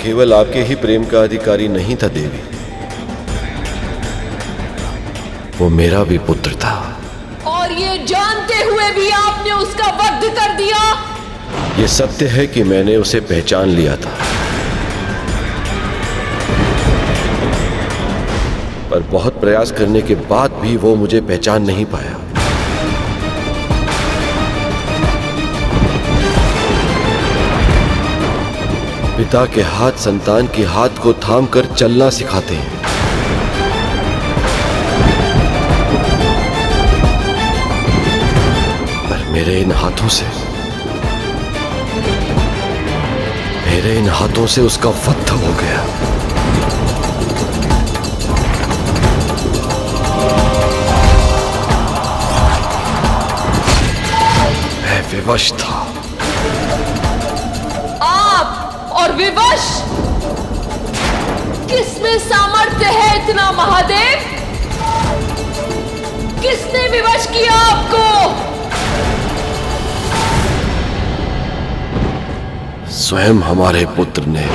केवल आपके ही प्रेम का अधिकारी नहीं था देवी, वो मेरा भी पुत्र था। और ये जानते हुए भी आपने उसका वध कर दिया। ये सत्य है कि मैंने उसे पहचान लिया था, पर बहुत प्रयास करने के बाद भी वो मुझे पहचान नहीं पाया। पिता के हाथ संतान के हाथ को थाम कर चलना सिखाते हैं, पर मेरे इन हाथों से उसका वध हो गया। मैं विवश था। आप और विवश? किसमें सामर्थ्य है इतना महादेव? किसने विवश किया आपको? स्वयं हमारे पुत्र ने।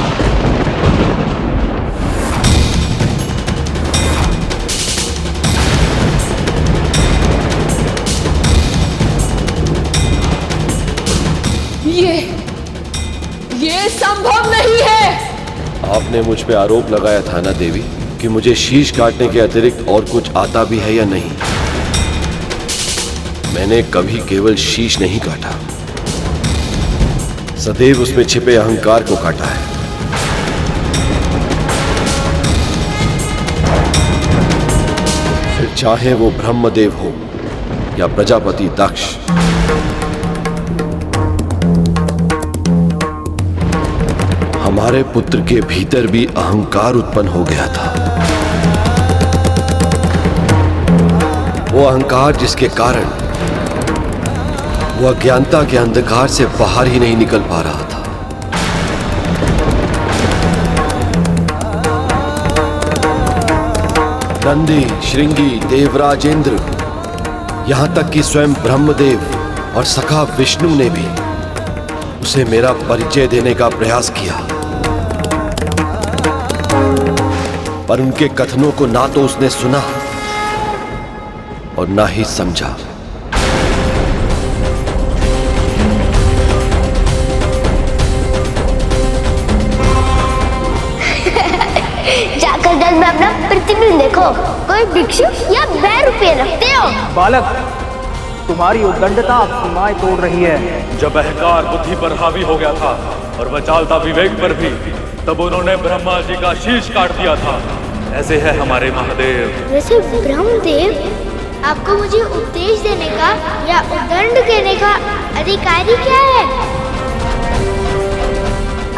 ये संभव नहीं है। आपने मुझ पे आरोप लगाया था ना देवी कि मुझे शीश काटने के अतिरिक्त और कुछ आता भी है या नहीं। मैंने कभी केवल शीश नहीं काटा, सदैव उसमें छिपे अहंकार को काटा है। फिर चाहे वो ब्रह्मदेव हो या प्रजापति दक्ष, हमारे पुत्र के भीतर भी अहंकार उत्पन्न हो गया था। वो अहंकार जिसके कारण वो अज्ञानता के अंधकार से बाहर ही नहीं निकल पा रहा था। नंदी, श्रृंगी, देवराज इंद्र, यहां तक कि स्वयं ब्रह्मदेव और सखा विष्णु ने भी उसे मेरा परिचय देने का प्रयास किया, पर उनके कथनों को ना तो उसने सुना और ना ही समझा। जाकर जल में अपना प्रतिबिंब देखो। कोई भिक्षु या बैर रुपये रखते हो? बालक, तुम्हारी उद्दंडता अब सीमाएं तोड़ रही है। जब अहंकार बुद्धि पर हावी हो गया था और वह चालता विवेक पर भी, तब उन्होंने ब्रह्मा जी का शीश काट दिया था। ऐसे है हमारे महादेव। वैसे ब्रह्मदेव, आपको मुझे उपदेश देने का या उद्दंड देने का अधिकारी क्या है?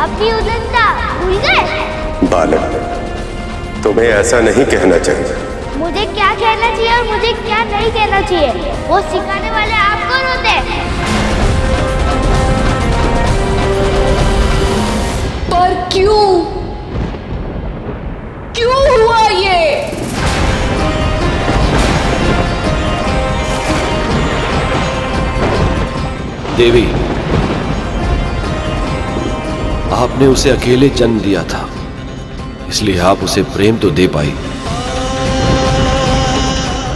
अपनी उद्दंडता भूल गए? बालक, तुम्हें ऐसा नहीं कहना चाहिए। मुझे क्या कहना चाहिए और मुझे क्या नहीं कहना चाहिए, वो सिखाने वाले आप कौन होते हैं? पर क्यों हुआ ये? देवी, आपने उसे अकेले जन्म दिया था, इसलिए आप उसे प्रेम तो दे पाई,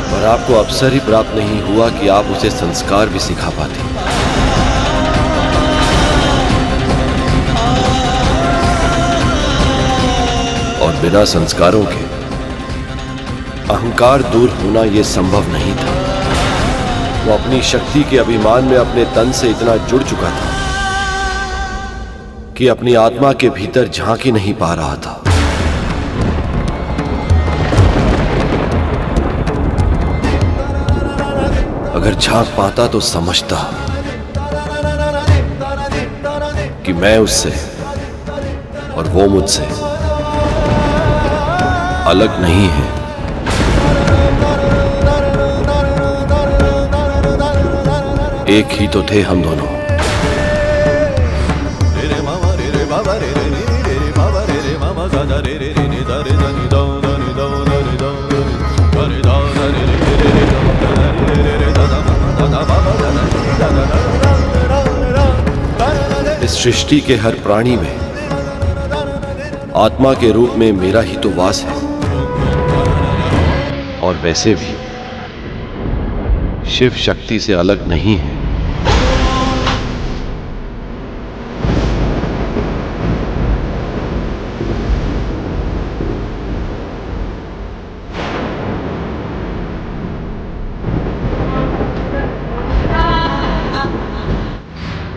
पर आपको अवसर ही प्राप्त नहीं हुआ कि आप उसे संस्कार भी सिखा पाते। और बिना संस्कारों के अहंकार दूर होना यह संभव नहीं था। वो अपनी शक्ति के अभिमान में अपने तन से इतना जुड़ चुका था कि अपनी आत्मा के भीतर झांक ही नहीं पा रहा था। अगर झांक पाता तो समझता कि मैं उससे और वो मुझसे अलग नहीं है। एक ही तो थे हम दोनों। इस सृष्टि के हर प्राणी में आत्मा के रूप में मेरा ही तो वास है। और वैसे भी शिव शक्ति से अलग नहीं है।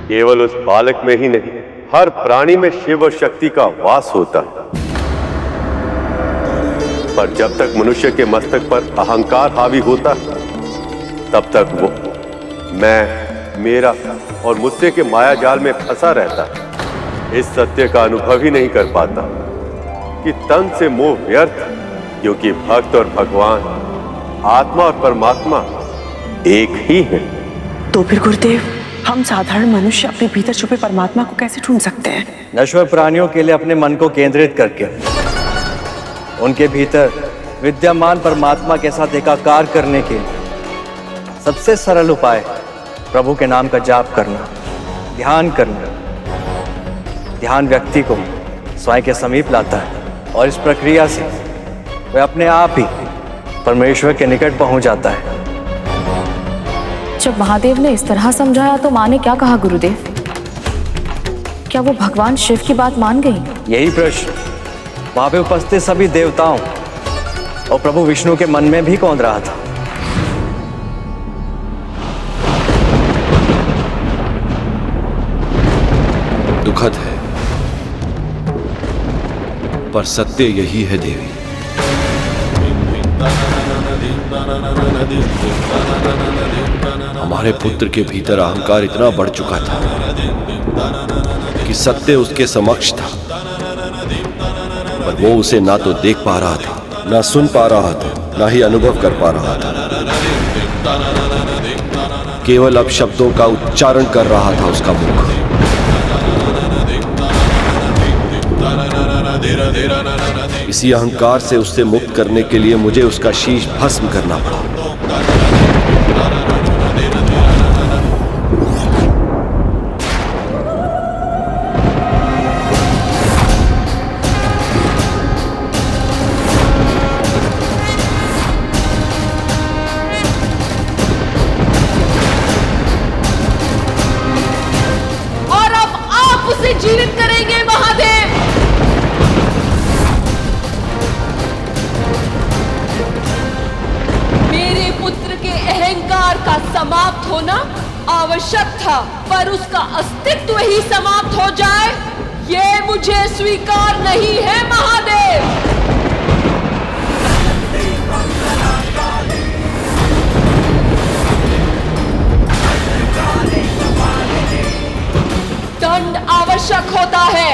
केवल उस बालक में ही नहीं, हर प्राणी में शिव और शक्ति का वास होता है। पर जब तक मनुष्य के मस्तक पर अहंकार हावी होता है, तब तक वो मैं, मेरा और मुझसे के माया जाल में फंसा रहता है। इस सत्य का अनुभव ही नहीं कर पाता कि तन से मोह व्यर्थ, क्योंकि भक्त और भगवान, आत्मा और परमात्मा एक ही है। तो फिर गुरुदेव, हम साधारण मनुष्य अपने भीतर छुपे परमात्मा को कैसे ढूंढ सकते हैं? नश्वर प्राणियों के लिए अपने मन को केंद्रित करके उनके भीतर विद्यमान परमात्मा के साथ एकाकार करने के लिए सबसे सरल उपाय प्रभु के नाम का जाप करना, ध्यान करना। ध्यान व्यक्ति को स्वयं के समीप लाता है और इस प्रक्रिया से वह अपने आप ही परमेश्वर के निकट पहुंच जाता है। जब महादेव ने इस तरह समझाया तो माँ ने क्या कहा गुरुदेव? क्या वो भगवान शिव की बात मान गई? यही प्रश्न वहां पे उपस्थित सभी देवताओं और प्रभु विष्णु के मन में भी कौंध रहा था। दुखद है, पर सत्य यही है देवी। हमारे पुत्र के भीतर अहंकार इतना बढ़ चुका था कि सत्य उसके समक्ष था, पर वो उसे ना तो देख पा रहा था, ना सुन पा रहा था, ना ही अनुभव कर पा रहा था। केवल अब शब्दों का उच्चारण कर रहा था उसका मुख। इसी अहंकार से उससे मुक्त करने के लिए मुझे उसका शीश भस्म करना पड़ा। और अब आप उसे जीवित करेंगे महादेव। मेरे पुत्र के अहंकार का समाप्त होना आवश्यक था, पर उसका अस्तित्व ही समाप्त हो जाए, ये मुझे स्वीकार नहीं है महादेव। दंड आवश्यक होता है,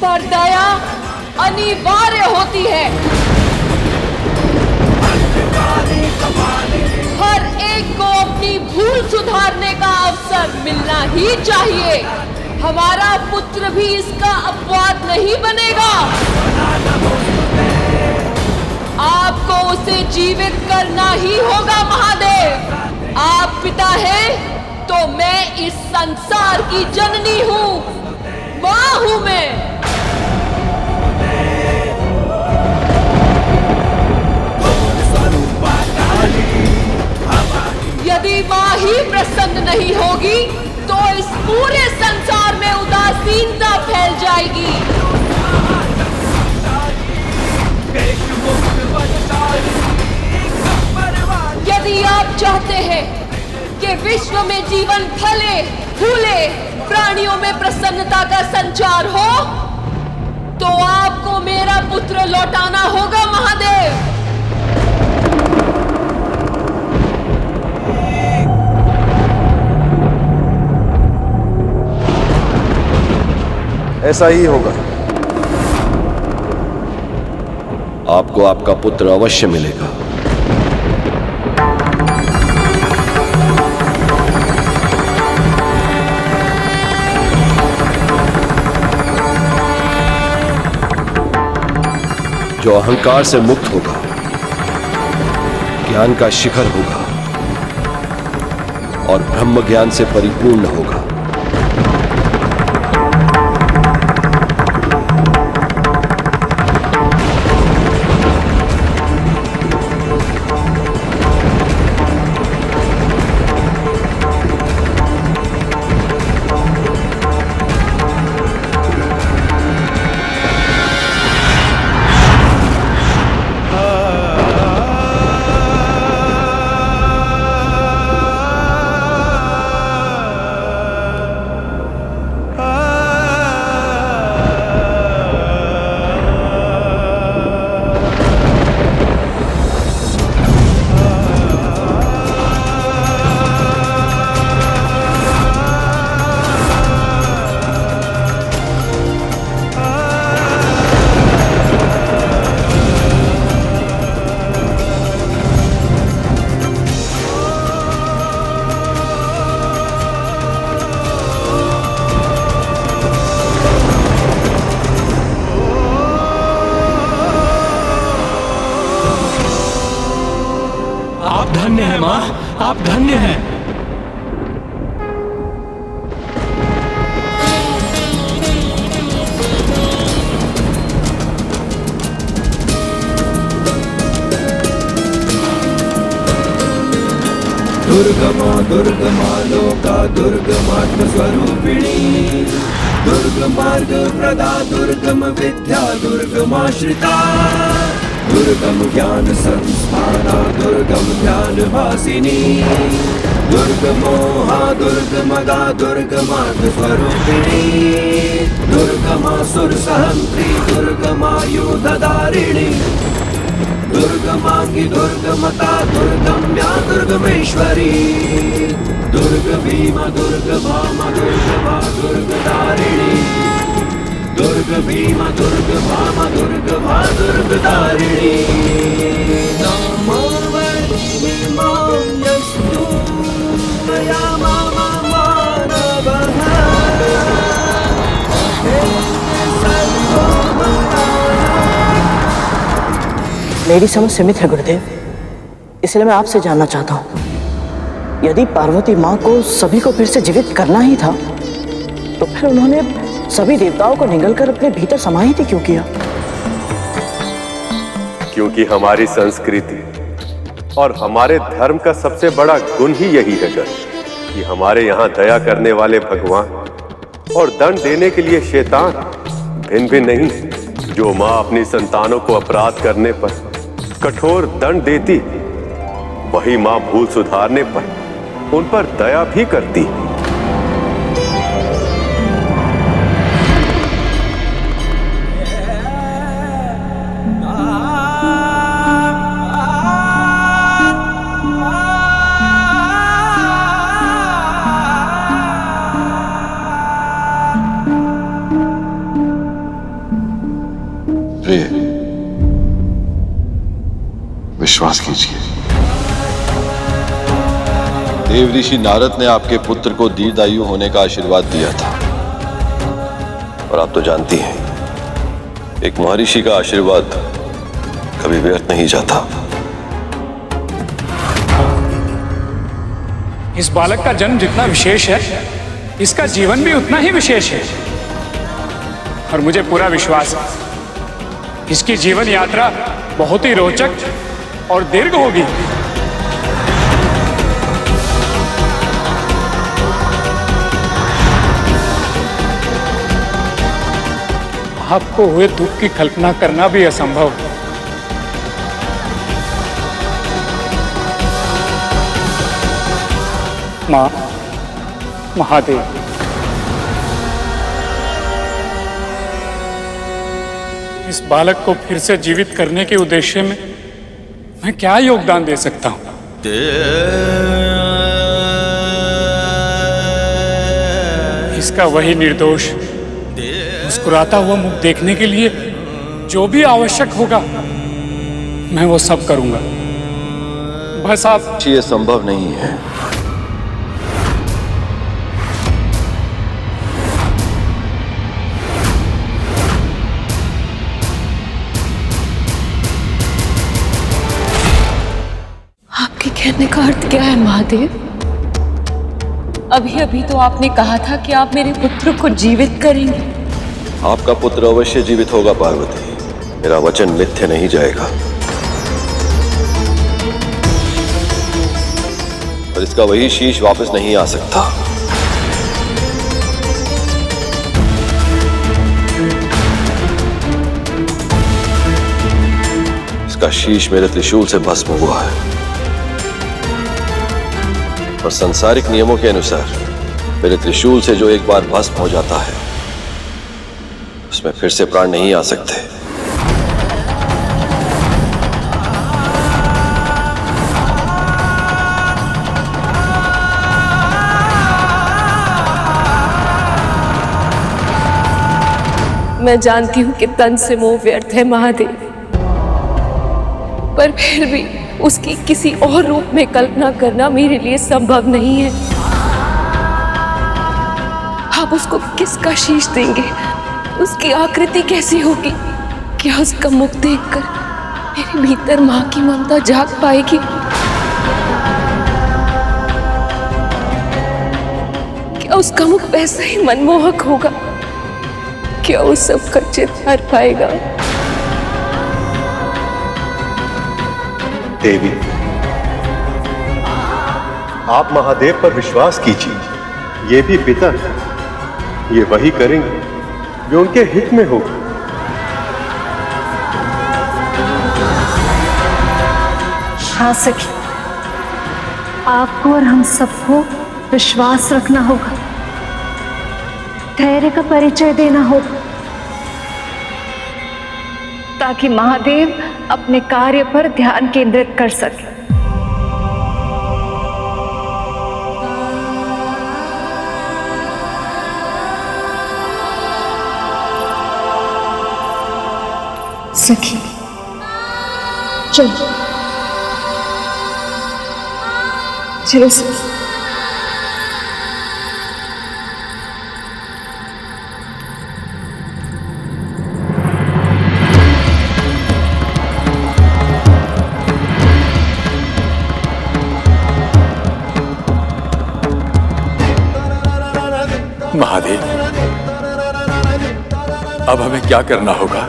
पर दया अनिवार्य होती है। हर एक को अपनी भूल सुधारने का अवसर मिलना ही चाहिए। हमारा पुत्र भी इसका अपवाद नहीं बनेगा। आपको उसे जीवित करना ही होगा महादेव। आप पिता हैं तो मैं इस संसार की जननी हूं, मां हूं मैं। यदि मां ही प्रसन्न नहीं होगी तो इस पूरे संसार में उदासीनता फैल जाएगी। यदि आप चाहते हैं कि विश्व में जीवन फले फूले, प्राणियों में प्रसन्नता का संचार हो, तो आपको मेरा पुत्र लौटाना होगा महादेव। ऐसा ही होगा। आपको आपका पुत्र अवश्य मिलेगा। जो अहंकार से मुक्त होगा, ज्ञान का शिखर होगा और ब्रह्म ज्ञान से परिपूर्ण होगा। धन्य हैं माँ, आप धन्य हैं। दुर्गमा दुर्गमा लोका दुर्गमात्म स्वरूपिणी, दुर्गमार्ग प्रदा दुर्गम विद्या दुर्गमाश्रिता, दुर्गम ज्ञान संस्थाना दुर्गम ध्यान भासिनी, दुर्गमोहा दुर्गमदा दुर्गमार्ग स्वरूपिणी, दुर्गमा सुर सहंत्री दुर्गमायुधधारिणी, दुर्गमांगी दुर्गमता दुर्गम्या दुर्गमेश्वरी, दुर्ग भीमा दुर्ग भामा दुर्गमा दुर्गधारिणी, दुर्ग भीमा दुर्ग भामा दुर्ग भा दुर्गधारिणी। नमो वैष्णवी मान्यस्तु मया मामा मानवः, मेरी समझ सीमित है गुरुदेव, इसलिए मैं आपसे जानना चाहता हूँ, यदि पार्वती माँ को सभी को फिर से जीवित करना ही था तो फिर उन्होंने सभी देवताओं को निगलकर अपने भीतर समाहित क्यों किया? क्योंकि हमारी संस्कृति और हमारे धर्म का सबसे बड़ा गुण ही यही है कि हमारे यहाँ दया करने वाले भगवान और दंड देने के लिए शैतान भिन्न भिन्न नहीं। जो माँ अपनी संतानों को अपराध करने पर कठोर दंड देती, वही माँ भूल सुधारने पर उन पर दया भी करती। प्रिय, विश्वास कीजिए, देव ऋषि नारद ने आपके पुत्र को दीर्घायु होने का आशीर्वाद दिया था, और आप तो जानती हैं, एक महर्षि का आशीर्वाद कभी व्यर्थ नहीं जाता। इस बालक का जन्म जितना विशेष है, इसका जीवन भी उतना ही विशेष है, और मुझे पूरा विश्वास है इसकी जीवन यात्रा बहुत ही रोचक और दीर्घ होगी। आपको हुए दुख की कल्पना करना भी असंभव है। मां, महादेव, इस बालक को फिर से जीवित करने के उद्देश्य में मैं क्या योगदान दे सकता हूं? इसका वही निर्दोष मुस्कुराता हुआ मुख देखने के लिए जो भी आवश्यक होगा मैं वो सब करूंगा। बस आप। ये संभव नहीं है। आपके कहने का अर्थ क्या है महादेव? अभी अभी तो आपने कहा था कि आप मेरे पुत्र को जीवित करेंगे। आपका पुत्र अवश्य जीवित होगा पार्वती, मेरा वचन मिथ्या नहीं जाएगा। पर इसका वही शीश वापस नहीं आ सकता। इसका शीश मेरे त्रिशूल से भस्म हुआ है, और सांसारिक नियमों के अनुसार मेरे त्रिशूल से जो एक बार भस्म हो जाता है उसमें फिर से प्राण नहीं आ सकते। मैं जानती हूं कि तन से मोह व्यर्थ है महादेव, पर फिर भी उसकी किसी और रूप में कल्पना करना मेरे लिए संभव नहीं है। आप उसको किसका शीश देंगे? उसकी आकृति कैसी होगी? क्या उसका मुख देखकर मेरे भीतर मां की ममता जाग पाएगी? क्या उसका मुख वैसा ही मनमोहक होगा? क्या वो सबका चित हार पाएगा? देवी, आप महादेव पर विश्वास कीजिए। ये भी पिता, ये वही करेंगे जो उनके हित में होगा। हाँ सखी, आपको और हम सबको विश्वास रखना होगा, धैर्य का परिचय देना होगा, ताकि महादेव अपने कार्य पर ध्यान केंद्रित कर सके। सखी चलो, चलो सखी। महादेव, अब हमें क्या करना होगा?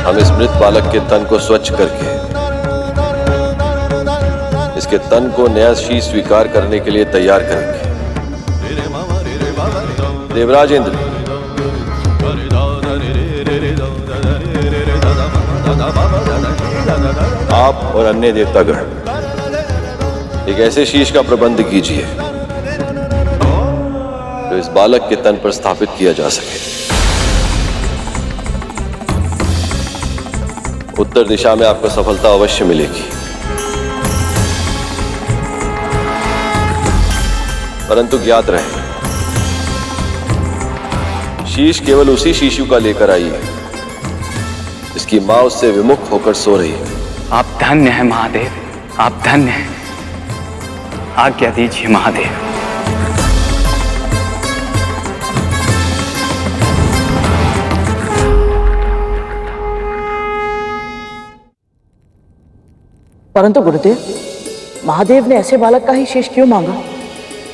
हम इस मृत बालक के तन को स्वच्छ करके इसके तन को नया शीश स्वीकार करने के लिए तैयार करेंगे। देवराज इंद्र, आप और अन्य देवतागण एक ऐसे शीश का प्रबंध कीजिए जो इस बालक के तन पर स्थापित किया जा सके। उत्तर दिशा में आपको सफलता अवश्य मिलेगी, परंतु ज्ञात रहे, शीश केवल उसी शिशु का लेकर आइए जिसकी मां उससे विमुख होकर सो रही है। आप धन्य हैं महादेव, आप धन्य हैं। आज्ञा दीजिए महादेव। परंतु गुरुदेव, महादेव ने ऐसे बालक का ही शेष क्यों मांगा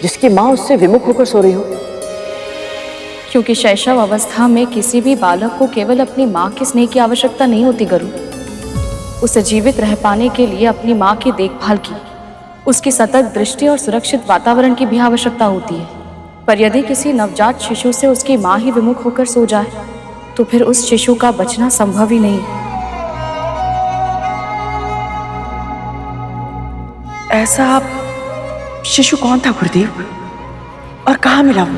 जिसकी मां उससे विमुख होकर सो रही हो? क्योंकि शैशव अवस्था में किसी भी बालक को केवल अपनी माँ के स्नेह की आवश्यकता नहीं होती गुरु। उसे जीवित रह पाने के लिए अपनी माँ की देखभाल की, उसकी सतर्क दृष्टि और सुरक्षित वातावरण की भी आवश्यकता होती है। पर यदि किसी नवजात शिशु से उसकी माँ ही विमुख होकर सो जाए तो फिर उस शिशु का बचना संभव ही नहीं। ऐसा आप शिशु कौन था गुरुदेव, और कहाँ मिला वो?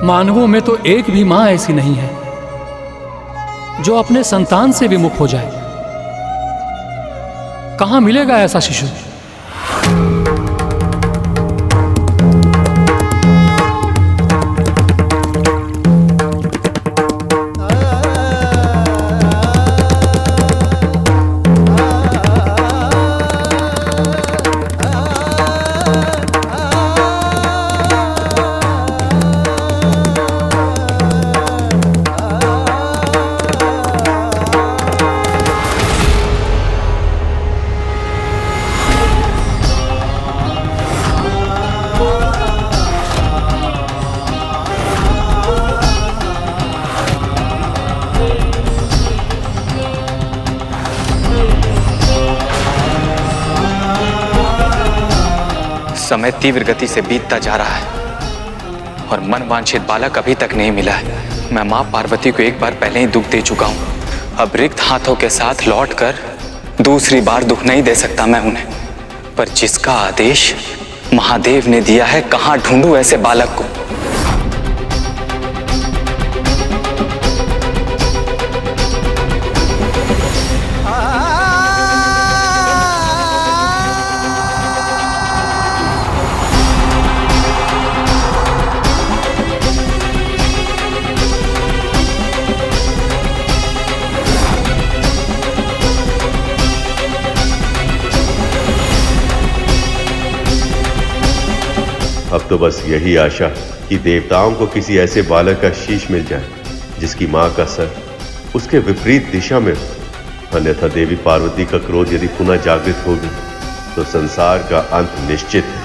मानवों में तो एक भी मां ऐसी नहीं है जो अपने संतान से विमुख हो जाए। कहां मिलेगा ऐसा शिशु? समय तीव्र गति से बीतता जा रहा है और मनवांछित बालक अभी तक नहीं मिला है। मैं मां पार्वती को एक बार पहले ही दुख दे चुका हूं। अब रिक्त हाथों के साथ लौटकर दूसरी बार दुख नहीं दे सकता मैं उन्हें। पर जिसका आदेश महादेव ने दिया है, कहां ढूंढूं ऐसे बालक को? तो बस यही आशा कि देवताओं को किसी ऐसे बालक का शीश मिल जाए जिसकी मां का सर उसके विपरीत दिशा में हो। अन्यथा देवी पार्वती का क्रोध यदि पुनः जागृत होगी तो संसार का अंत निश्चित है।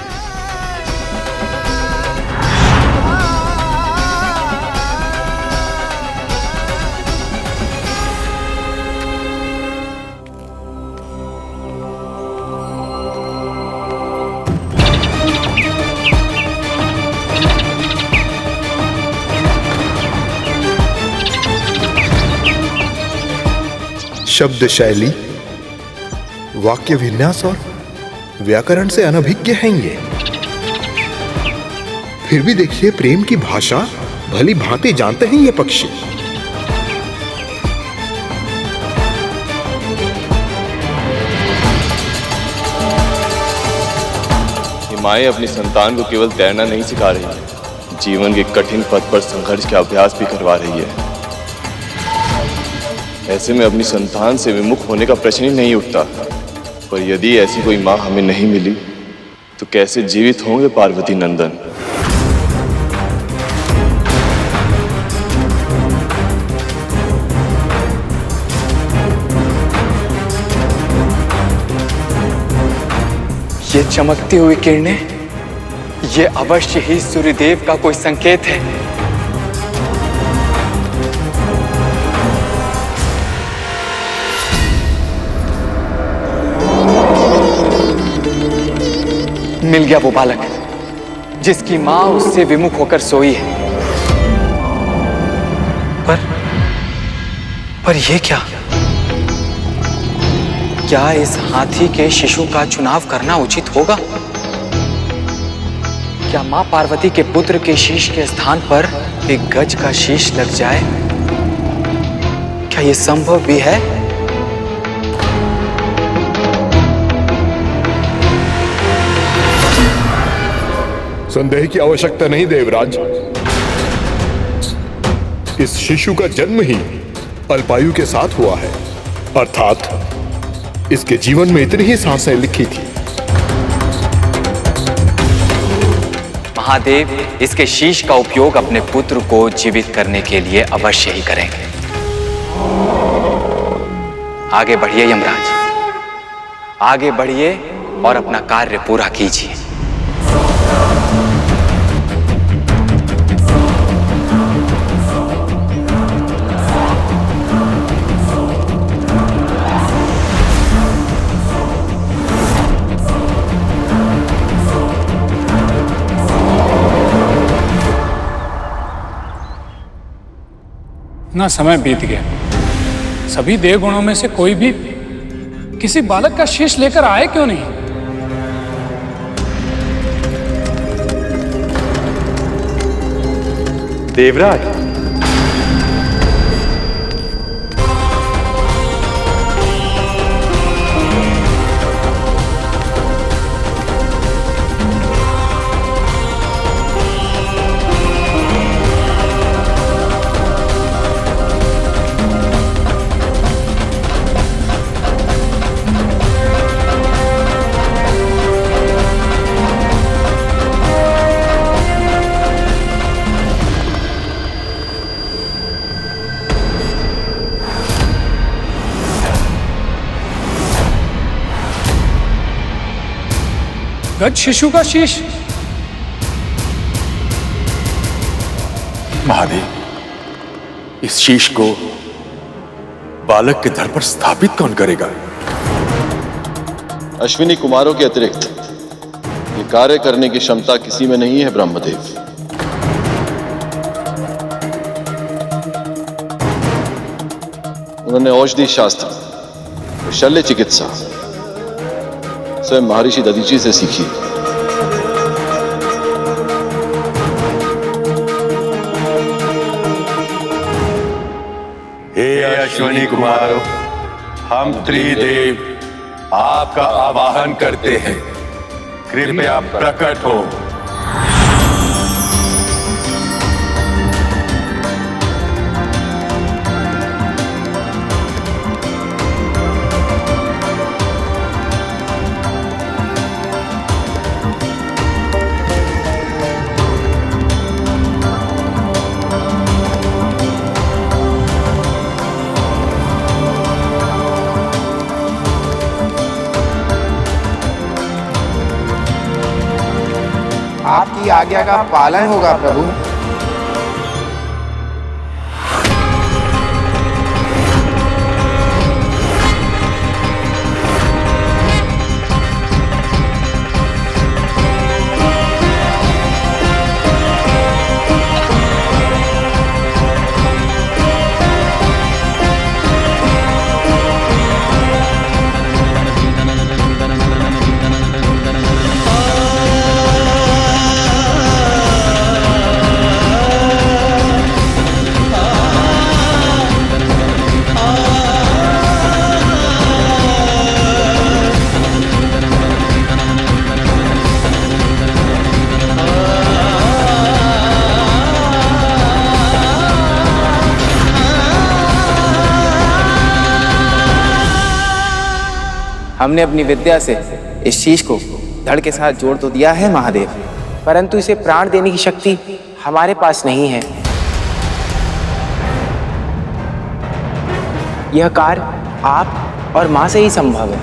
शब्द शैली, वाक्य विन्यास और व्याकरण से अनभिज्ञ हैं ये। फिर भी देखिए प्रेम की भाषा भली भांति जानते हैं ये पक्षी। ये माएं अपनी संतान को केवल तैरना नहीं सिखा रही है, जीवन के कठिन पथ पर संघर्ष का अभ्यास भी करवा रही है। ऐसे में अपनी संतान से विमुख होने का प्रश्न ही नहीं उठता। पर यदि ऐसी कोई मां हमें नहीं मिली तो कैसे जीवित होंगे पार्वती नंदन। ये चमकती हुई किरणें, ये अवश्य ही सूर्यदेव का कोई संकेत है। मिल गया वो बालक जिसकी मां उससे विमुख होकर सोई है। पर यह क्या इस हाथी के शिशु का चुनाव करना उचित होगा? क्या मां पार्वती के पुत्र के शीश के स्थान पर एक गज का शीश लग जाए? क्या यह संभव भी है? संदेह की आवश्यकता नहीं देवराज। इस शिशु का जन्म ही अल्पायु के साथ हुआ है, अर्थात इसके जीवन में इतनी ही सांसें लिखी थी। महादेव इसके शीश का उपयोग अपने पुत्र को जीवित करने के लिए अवश्य ही करेंगे। आगे बढ़िए यमराज, आगे बढ़िए और अपना कार्य पूरा कीजिए। इतना समय बीत गया, सभी देवगुणों में से कोई भी किसी बालक का शीश लेकर आए क्यों नहीं? देवराज, गज शिशु का शीश। महादेव, इस शीश को बालक के धड़ पर स्थापित कौन करेगा? अश्विनी कुमारों के अतिरिक्त ये कार्य करने की क्षमता किसी में नहीं है ब्रह्मदेव। उन्होंने औषधि शास्त्र और शल्य चिकित्सा स्वयं महर्षि दधीची से सीखी। हे अश्विनी कुमारों, हम त्रिदेव आपका आवाहन करते हैं, कृपया प्रकट हो। आपकी आज्ञा का पालन होगा प्रभु। हमने अपनी विद्या से इस शीश को धड़ के साथ जोड़ तो दिया है महादेव, परंतु इसे प्राण देने की शक्ति हमारे पास नहीं है। यह कार्य आप और मां से ही संभव है।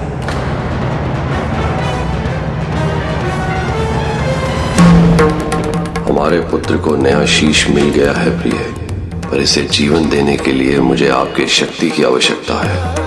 हमारे पुत्र को नया शीश मिल गया है प्रिय, पर इसे जीवन देने के लिए मुझे आपकी शक्ति की आवश्यकता है।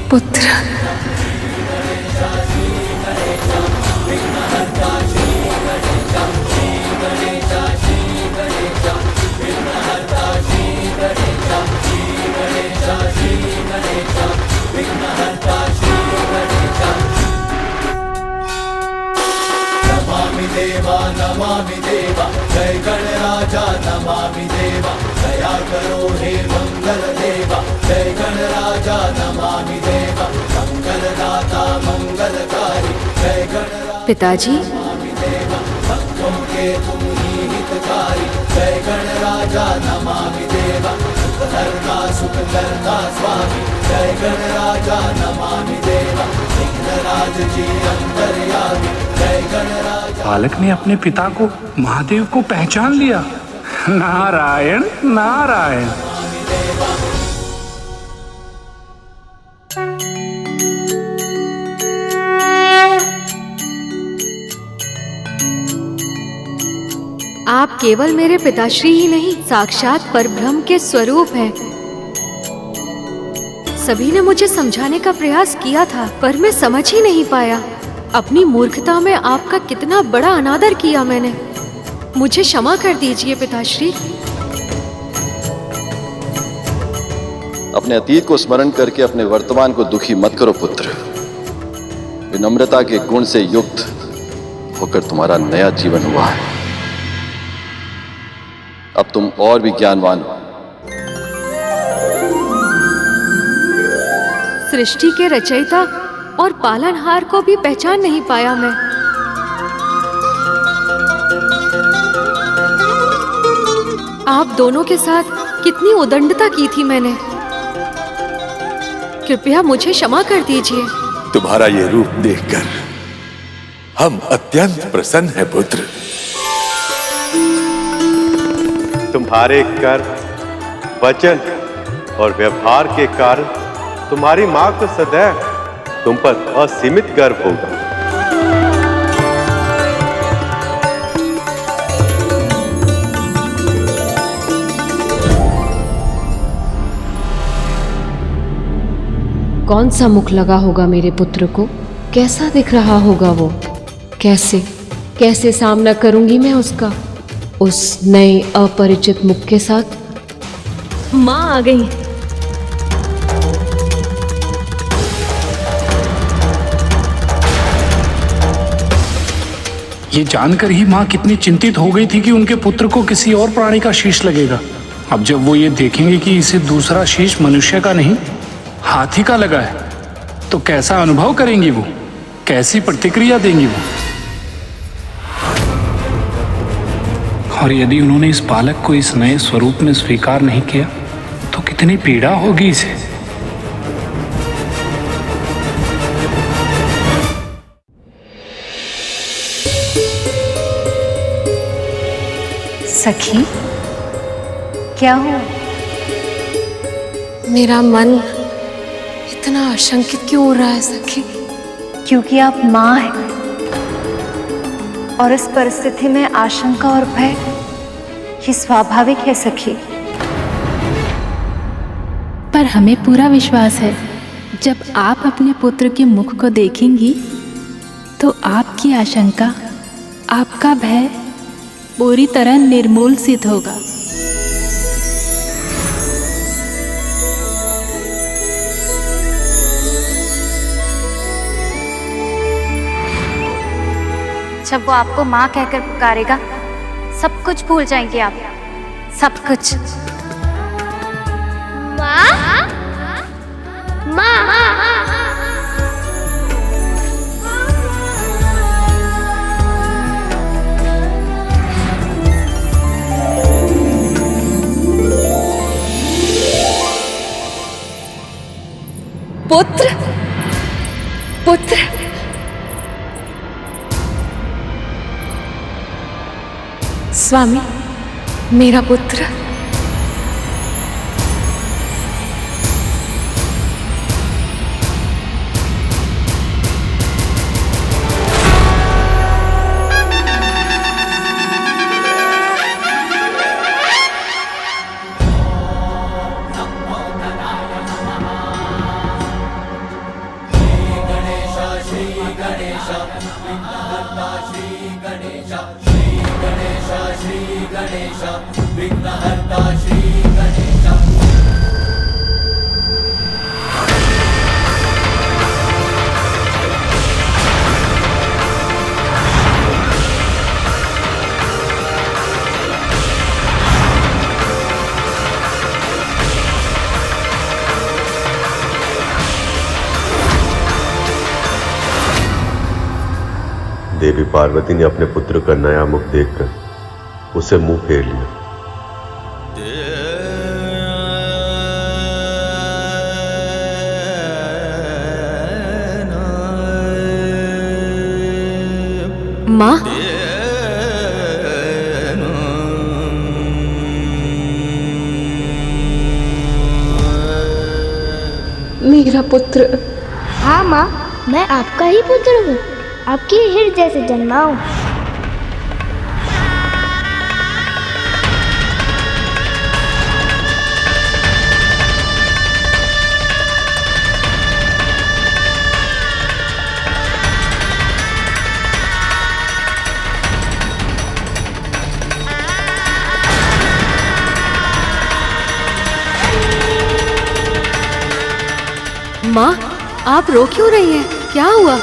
पुत्र नमामि देवा जय गणराजा नमामि देवा दया करो हे मंगल देवा जय गणराजा नमामि देवा मंगलदाता मंगलकारी जय गणराजा पिताजी देवा भक्तों के तुम ही हितकारी जय गणराजा नमामि देवा सुखहर्ता सुखकर्ता स्वामी जय गणराजा नमामि देवा विघ्नराज जी अंतर्यामी जय गणराजा। बालक ने अपने पिता को महादेव को पहचान लिया। नारायण नारायण। आप केवल मेरे पिताश्री ही नहीं, साक्षात परब्रह्म के स्वरूप हैं। सभी ने मुझे समझाने का प्रयास किया था, पर मैं समझ ही नहीं पाया। अपनी मूर्खता में आपका कितना बड़ा अनादर किया मैंने। मुझे क्षमा कर दीजिए पिताश्री। अपने अतीत को स्मरण करके अपने वर्तमान को दुखी मत करो पुत्र। विनम्रता के गुण से युक्त होकर तुम्हारा नया जीवन हुआ है। अब तुम और भी ज्ञानवान हो। सृष्टि के रचयिता और पालनहार को भी पहचान नहीं पाया मैं। आप दोनों के साथ कितनी उदंडता की थी मैंने। कृपया मुझे क्षमा कर दीजिए। तुम्हारा ये रूप देखकर हम अत्यंत प्रसन्न हैं पुत्र। तुम्हारे कर्म, वचन और व्यवहार के कारण तुम्हारी मां को सदैव तुम पर असीमित गर्व होगा। कौन सा मुख लगा होगा मेरे पुत्र को? कैसा दिख रहा होगा वो? कैसे सामना करूंगी मैं उसका, उस नए अपरिचित मुख के साथ? माँ आ गई। ये जानकर ही माँ कितनी चिंतित हो गई थी कि उनके पुत्र को किसी और प्राणी का शीश लगेगा। अब जब वो ये देखेंगे कि इसे दूसरा शीश मनुष्य का नहीं हाथी का लगा है, तो कैसा अनुभव करेंगी वो, कैसी प्रतिक्रिया देंगी वो। और यदि उन्होंने इस बालक को इस नए स्वरूप में स्वीकार नहीं किया तो कितनी पीड़ा होगी इसे। सखी, क्या हुआ? मेरा मन इतना आशंकित क्यों हो रहा है सखी? क्योंकि आप माँ हैं और इस परिस्थिति में आशंका और भय ये स्वाभाविक है सखी। पर हमें पूरा विश्वास है, जब आप अपने पुत्र के मुख को देखेंगी तो आपकी आशंका, आपका भय पूरी तरह निर्मूल सिद्ध होगा। जब वो आपको माँ कहकर पुकारेगा, सब कुछ भूल जाएंगे आप, सब कुछ। माँ, माँ, पुत्र, पुत्र, स्वामी, मेरा पुत्र। देवी पार्वती ने अपने पुत्र का नया मुख देखकर उसे मुंह फेर लिया। माँ, मेरा पुत्र। हाँ माँ, मैं आपका ही पुत्र हूँ, आपके हृदय से जन्मा हूँ। माँ, आप रो क्यों रही हैं? क्या हुआ?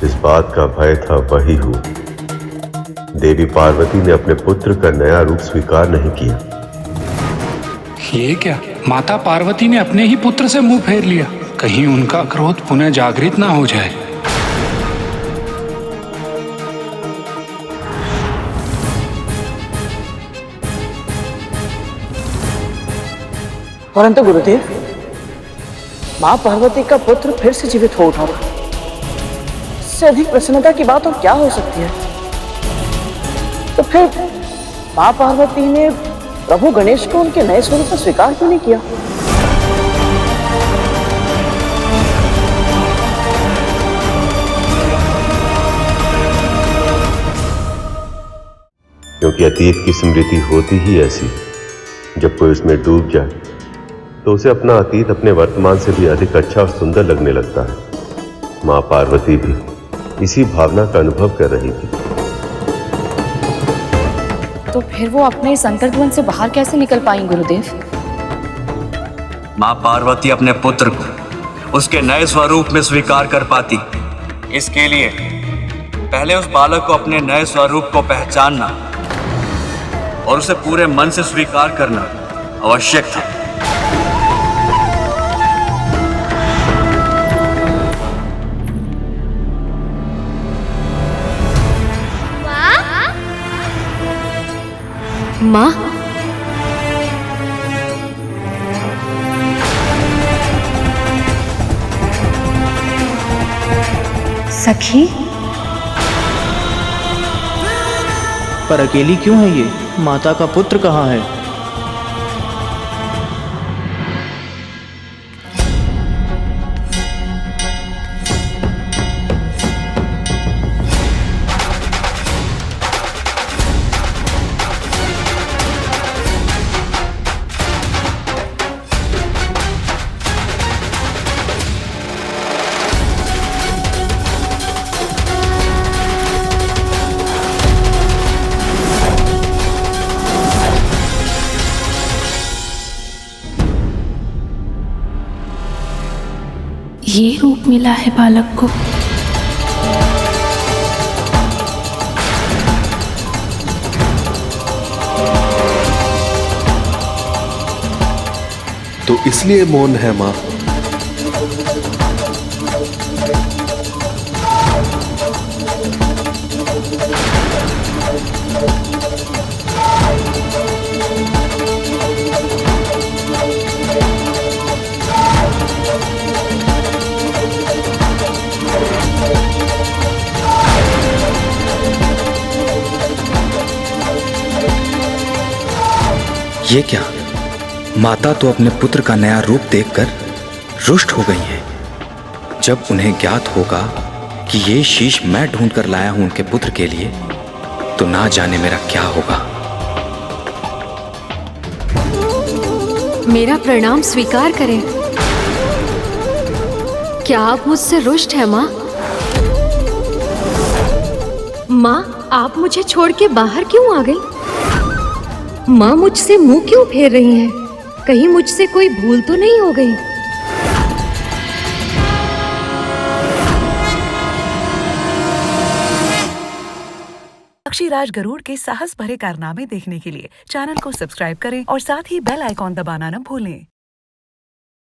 इस बात का भय था वही हुआ। देवी पार्वती ने अपने पुत्र का नया रूप स्वीकार नहीं किया। ये क्या? माता पार्वती ने अपने ही पुत्र से मुंह फेर लिया। कहीं उनका क्रोध पुनः जागृत ना हो जाए। परंतु गुरुदेव, माँ पार्वती का पुत्र फिर से जीवित हो उठा। इससे अधिक प्रसन्नता की बात और क्या हो सकती है? तो फिर माँ पार्वती ने प्रभु गणेश को उनके नए स्वरूप में स्वीकार क्यों नहीं किया? क्योंकि अतीत की स्मृति होती ही ऐसी, जब कोई उसमें डूब जाए तो उसे अपना अतीत अपने वर्तमान से भी अधिक अच्छा और सुंदर लगने लगता है। माँ पार्वती भी इसी भावना का अनुभव कर रही थी। तो फिर वो अपने इस अंतर्द्वंद से बाहर कैसे निकल पाई गुरुदेव? माँ पार्वती अपने पुत्र को उसके नए स्वरूप में स्वीकार कर पाती, इसके लिए पहले उस बालक को अपने नए स्वरूप को पहचानना और उसे पूरे मन से स्वीकार करना आवश्यक था। माँ, सखी, पर अकेली क्यों है ये? माता का पुत्र कहाँ है? ये रूप मिला है बालक को। तो इसलिए मौन है माँ। ये क्या? माता तो अपने पुत्र का नया रूप देखकर रुष्ट हो गई हैं। जब उन्हें ज्ञात होगा कि ये शीश मैं ढूंढ कर लाया हूं उनके पुत्र के लिए, तो ना जाने मेरा क्या होगा। मेरा प्रणाम स्वीकार करें। क्या आप मुझसे रुष्ट हैं माँ? माँ, आप मुझे छोड़ के बाहर क्यों आ गई? माँ मुझसे मुंह क्यों फेर रही हैं? कहीं मुझसे कोई भूल तो नहीं हो गई? पक्षीराज गरुड़ के साहस भरे कारनामे देखने के लिए चैनल को सब्सक्राइब करें और साथ ही बेल आइकॉन दबाना न भूलें।